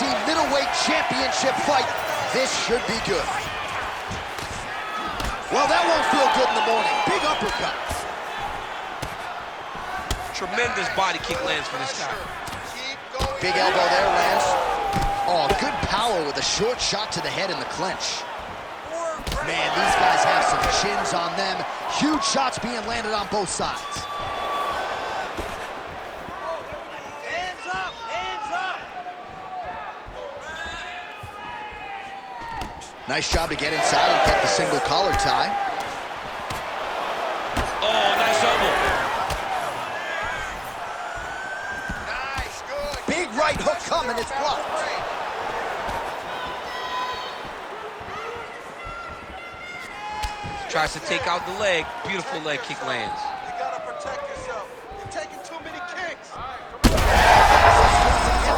UFC middleweight championship fight. This should be good. Well, that won't feel good in the morning. Big uppercut. Tremendous body kick lands for this guy. Big elbow there, lands. Oh, good power with a short shot to the head in the clinch. Man, these guys have some chins on them. Huge shots being landed on both sides. Hands up, hands up. Nice job to get inside and get the single collar tie. Oh, nice elbow. Nice, good. Big right hook coming, it's blocked. Tries to take out the leg. Beautiful leg kick lands. You gotta protect yourself. You're taking too many kicks. Gets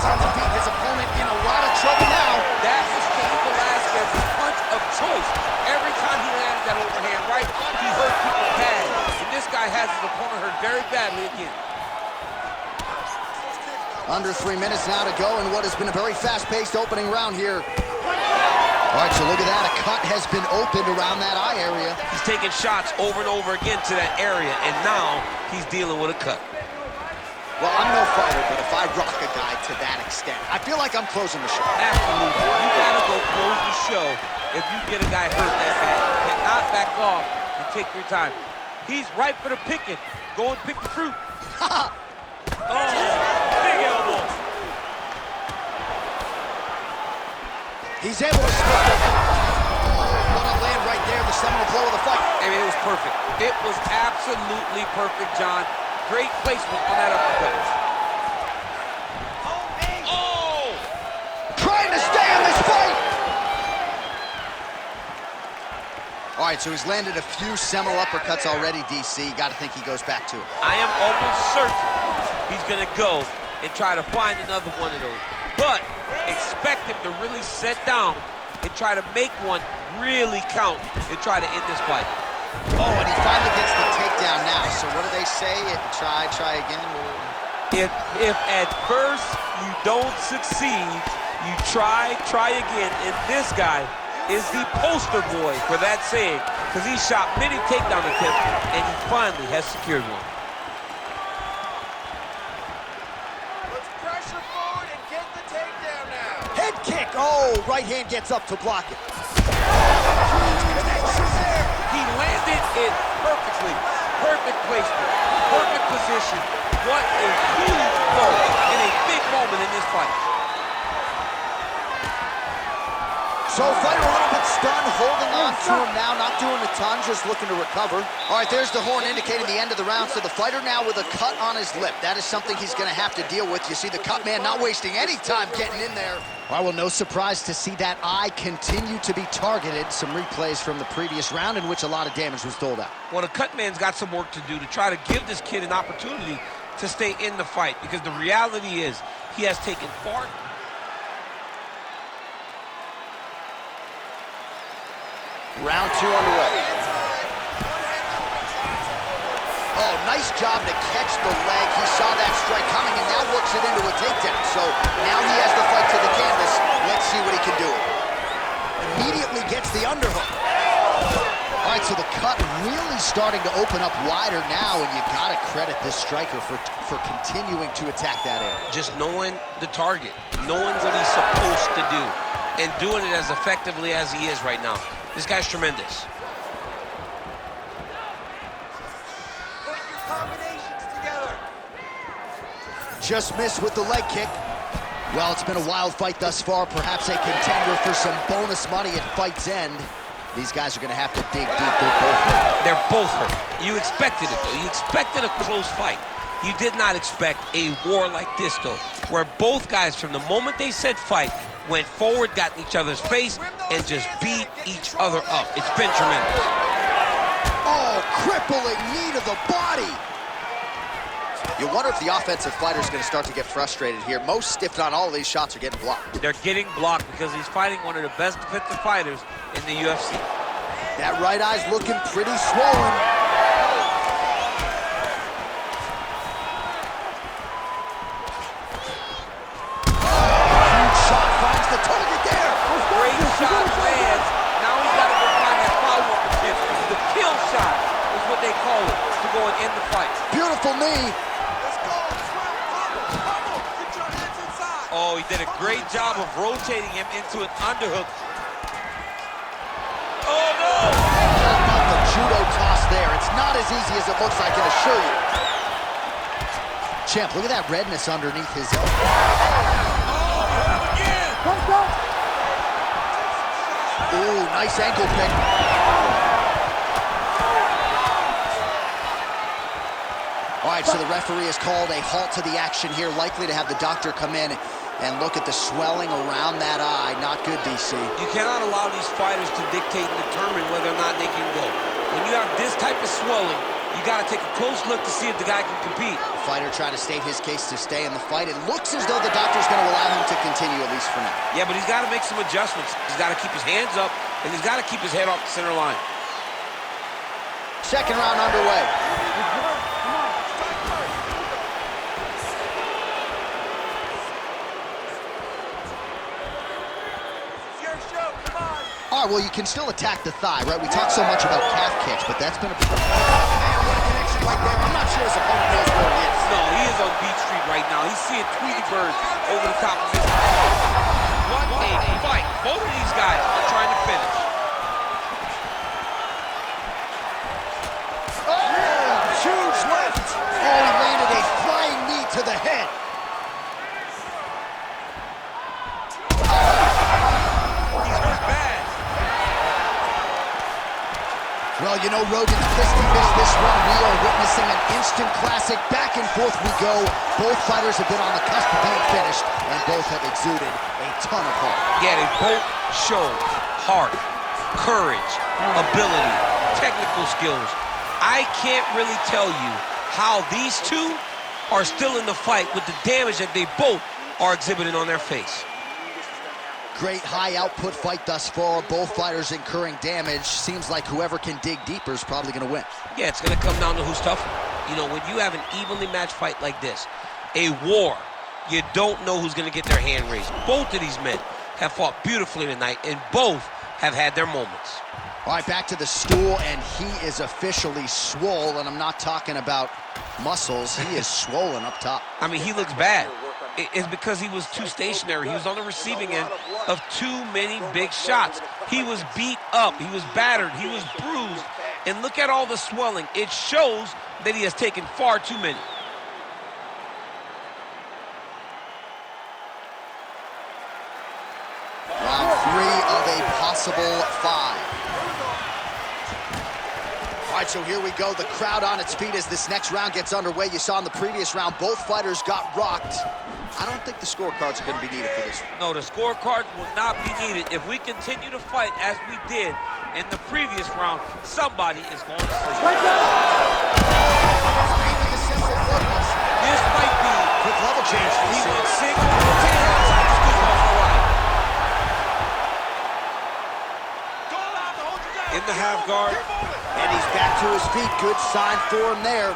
on the feet, his opponent in a lot of trouble now. That was Cain Velasquez's punch of choice. Every time he landed that overhand right, he hurt people bad. And this guy has his opponent hurt very badly again. Under 3 minutes now to go in what has been a very fast-paced opening round here. All right, so look at that. A cut has been opened around that eye area. He's taking shots over and over again to that area, and now he's dealing with a cut. Well, I'm no fighter, but if I rock a guy to that extent, I feel like I'm closing the show. Absolutely. You gotta go close the show if you get a guy hurt that bad. You cannot back off and take your time. He's ripe for the picking. Go and pick the fruit. Oh, big elbow. He's able to split it. What a land right there, the seminal blow of the fight. I mean, it was perfect. It was absolutely perfect, John. Great placement on that uppercut. Oh! Trying to stay in this fight. All right, so he's landed a few seminal uppercuts already, DC. Got to think he goes back to it. I am almost certain he's going to go and try to find another one of those. But expect him to really sit down and try to make one really count and try to end this fight. Oh, and he finally gets the takedown now. So what do they say? Try again? If at first you don't succeed, you try again. And this guy is the poster boy for that saying, because he shot many takedown attempts and he finally has secured one. Let's pressure forward and get the takedown now. Head kick. Oh, right hand gets up to block it. He landed it perfectly. Perfect placement. Perfect position. What a huge blow in a big moment in this fight. So fighter a little bit stunned, holding on to him now, not doing a ton, just looking to recover. All right, there's the horn indicating the end of the round. So the fighter now with a cut on his lip. That is something he's going to have to deal with. You see the cut man not wasting any time getting in there. All right, well, no surprise to see that eye continue to be targeted. Some replays from the previous round in which a lot of damage was doled out. Well, the cut man's got some work to do to try to give this kid an opportunity to stay in the fight, because the reality is he has taken far. Round 2 underway. Oh, nice job to catch the leg. He saw that strike coming and now works it into a takedown. So now he has the fight to the canvas. Let's see what he can do. Immediately gets the underhook. All right, so the cut really starting to open up wider now, and you gotta credit this striker for continuing to attack that area. Just knowing the target, knowing what he's supposed to do, and doing it as effectively as he is right now. This guy's tremendous. Put your combinations together. Just missed with the leg kick. Well, it's been a wild fight thus far. Perhaps a contender for some bonus money at fight's end. These guys are going to have to dig deep. They're both hurt. They're both hurt. You expected it, though. You expected a close fight. You did not expect a war like this, though, where both guys, from the moment they said fight, went forward, got in each other's face, and just beat each other up. It's been tremendous. Oh, crippling knee to the body. You wonder if the offensive fighter is going to start to get frustrated here. Most, if not all of these shots are getting blocked. They're getting blocked because he's fighting one of the best defensive fighters in the UFC. That right eye's looking pretty swollen. Huge shot call it to go and end the fight. Beautiful knee. Let's go. Pummel. Get your hands inside. Oh, he did a great job of rotating him into an underhook. Oh, no! How about the judo toss there? It's not as easy as it looks, I can assure you. Champ, look at that redness underneath his elbow. Oh, again! Ooh, nice ankle pick. All right, so the referee has called a halt to the action here, likely to have the doctor come in and look at the swelling around that eye. Not good, DC. You cannot allow these fighters to dictate and determine whether or not they can go. When you have this type of swelling, you got to take a close look to see if the guy can compete. The fighter trying to state his case to stay in the fight. It looks as though the doctor's going to allow him to continue, at least for now. Yeah, but he's got to make some adjustments. He's got to keep his hands up, and he's got to keep his head off the center line. Second round underway. All right, well, you can still attack the thigh, right? We talk so much about calf kicks, but that's been a... Man, what a connection right there. I'm not sure his opponent knows where he is. No, he is on Beach Street right now. He's seeing Tweety Bird over the top of his head. What a fight. Both of these guys are trying to finish. Oh, huge left. Oh, he landed a flying knee to the head. Well, you know, Rogan's pissed he missed this one. We are witnessing an instant classic. Back and forth we go. Both fighters have been on the cusp of being finished, and both have exuded a ton of heart. Yeah, they both showed heart, courage, ability, technical skills. I can't really tell you how these two are still in the fight with the damage that they both are exhibiting on their face. Great high output fight thus far. Both fighters incurring damage. Seems like whoever can dig deeper is probably going to win. Yeah, it's going to come down to who's tougher. You know, when you have an evenly matched fight like this, a war, you don't know who's going to get their hand raised. Both of these men have fought beautifully tonight, and both have had their moments. All right, back to the stool, and he is officially swole, and I'm not talking about muscles. He is swollen up top. I mean, he looks bad. It's because he was too stationary. He was on the receiving end of too many big shots. He was beat up. He was battered. He was bruised. And look at all the swelling. It shows that he has taken far too many. Round 3 of a possible 5. All right, so here we go. The crowd on its feet as this next round gets underway. You saw in the previous round, both fighters got rocked. I don't think the scorecards are going to be needed for this one. No, the scorecards will not be needed. If we continue to fight as we did in the previous round, somebody is going to sleep. This might be quick level change. He went single, rotate outside the scoop off the line. In the half guard. And he's back to his feet. Good sign for him there.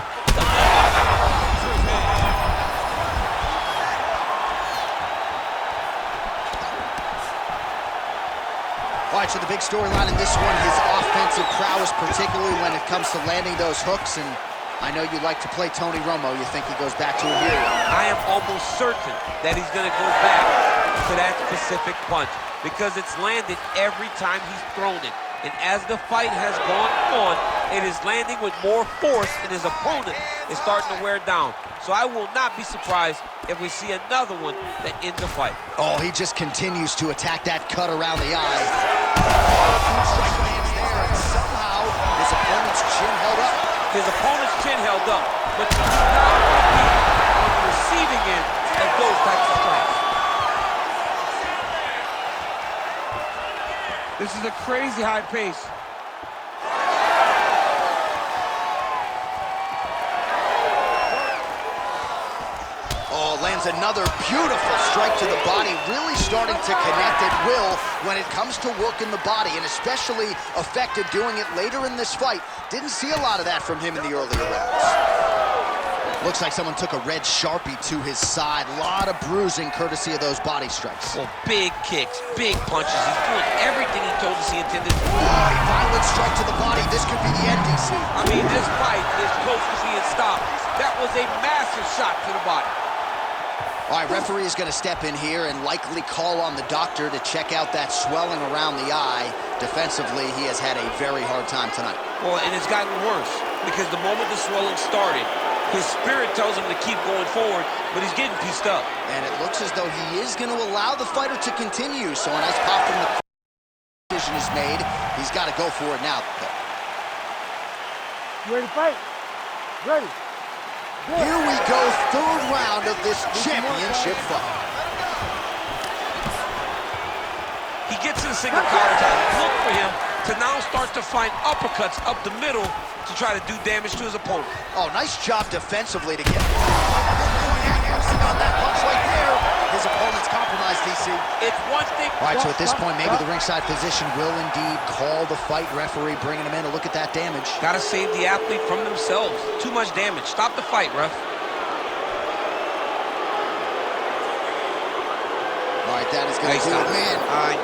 All right, so the big storyline in this one, his offensive prowess, particularly when it comes to landing those hooks. And I know you like to play Tony Romo. You think he goes back to it here? I am almost certain that he's going to go back to that specific punch because it's landed every time he's thrown it. And as the fight has gone on, it is landing with more force, and his opponent is starting to wear down. So I will not be surprised if we see another one that ends the fight. Oh, he just continues to attack that cut around the eye. Strike lands there, and somehow his opponent's chin held up. His opponent's chin held up, but you do not want to be on the receiving end of those types of strikes. This is a crazy high pace. Oh, lands another beautiful strike to the body, really starting to connect at will when it comes to working the body, and especially effective doing it later in this fight. Didn't see a lot of that from him in the earlier rounds. Looks like someone took a red Sharpie to his side. A lot of bruising courtesy of those body strikes. Well, big kicks, big punches. He's doing everything he told us he intended to do. Violent strike to the body. This could be the end, DC. I mean, this fight is close to being stopped. That was a massive shot to the body. All right, referee is going to step in here and likely call on the doctor to check out that swelling around the eye. Defensively, he has had a very hard time tonight. Well, and it's gotten worse because the moment the swelling started, his spirit tells him to keep going forward, but he's getting pieced up. And it looks as though he is going to allow the fighter to continue. So a nice pop from the decision is made. He's got to go for it now. You ready to fight? Ready. Here we go, third round of this championship fight. He gets in single power time. Look for him to now start to find uppercuts up the middle to try to do damage to his opponent. Oh, nice job defensively to get on that punch right there. His opponent's compromised, DC. It's one thing. All right, so at this point, maybe the ringside physician will indeed call the fight referee, bringing him in to look at that damage. Got to save the athlete from themselves. Too much damage. Stop the fight, ref. All right, that is going to do it, man. I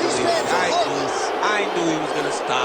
knew he was going to stop.